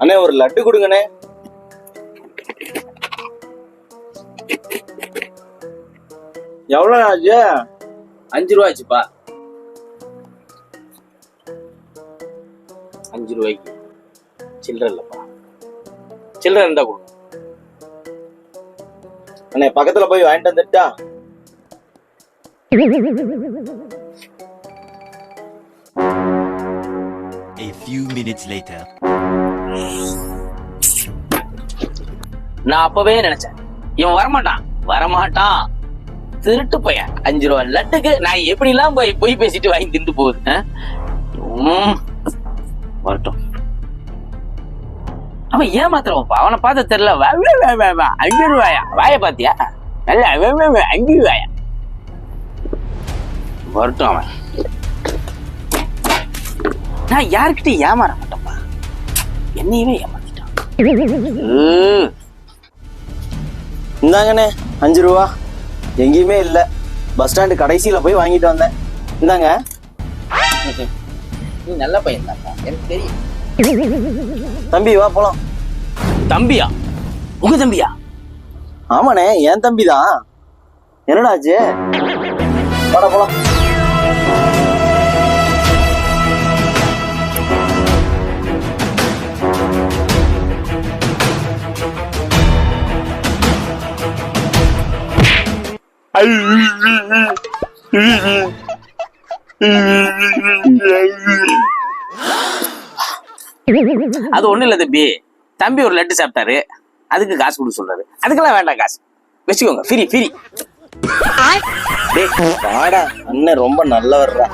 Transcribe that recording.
அண்ணே ஒரு லட்டு கொடுங்கண்ணே. எவ்வளவு ஆச்சு? 5 ரூபா ஆச்சுப்பா. 5 ரூபாய்க்கு சில்லற இல்லப்பா. சில்லற இருந்தா கொடுங்க. அண்ணே பக்கத்துல போய் வாங்கிட்டு வந்துட்டா. A few minutes later. நான் அப்பவே நினைச்சேன் இவன் வரமாட்டான். திருட்டு பையன். 5 ரூபா லட்டுக்கு நான் எப்படி எல்லாம் போய் பேசிட்டு வாங்கி திண்டு போகுது. வரட்டும். அவன் ஏமாத்துறவன்ப்பா. அவனை பார்த்த தெரியல. 5 ரூபாயா? வாய பாத்தியா? நல்ல 5 ரூபாயா? வரட்டும் அவன். நான் யாருக்கிட்ட ஏமாற மாட்டேன்ப்பா. என்னையுமே ஏமாத்திட்டான். இந்தாங்கண்ணே 5 ரூபா. எங்கேயுமே இல்ல, பஸ் ஸ்டாண்டு கடைசியில போய் வாங்கிட்டு வந்தேன். இந்தாங்க. நீ நல்ல பையன் தான்ப்பா, எனக்கு தெரியும். தம்பி வா போலாம். தம்பியா? உங்க தம்பியா? ஆமாண்ணே என் தம்பி தான். என்னடா ஆச்சு? வாடா போலாம். அது ஒண்ணு இல்ல தம்பி. தம்பி ஒரு லட்டு சாப்பிட்டாரு, அதுக்கு காசு கொடுக்க சொல்றாரு. அதுக்கெல்லாம் வேண்டாம் காசு, வச்சுக்கோங்க. ஃப்ரீ. வாடா அண்ணன் ரொம்ப நல்லவர்றா.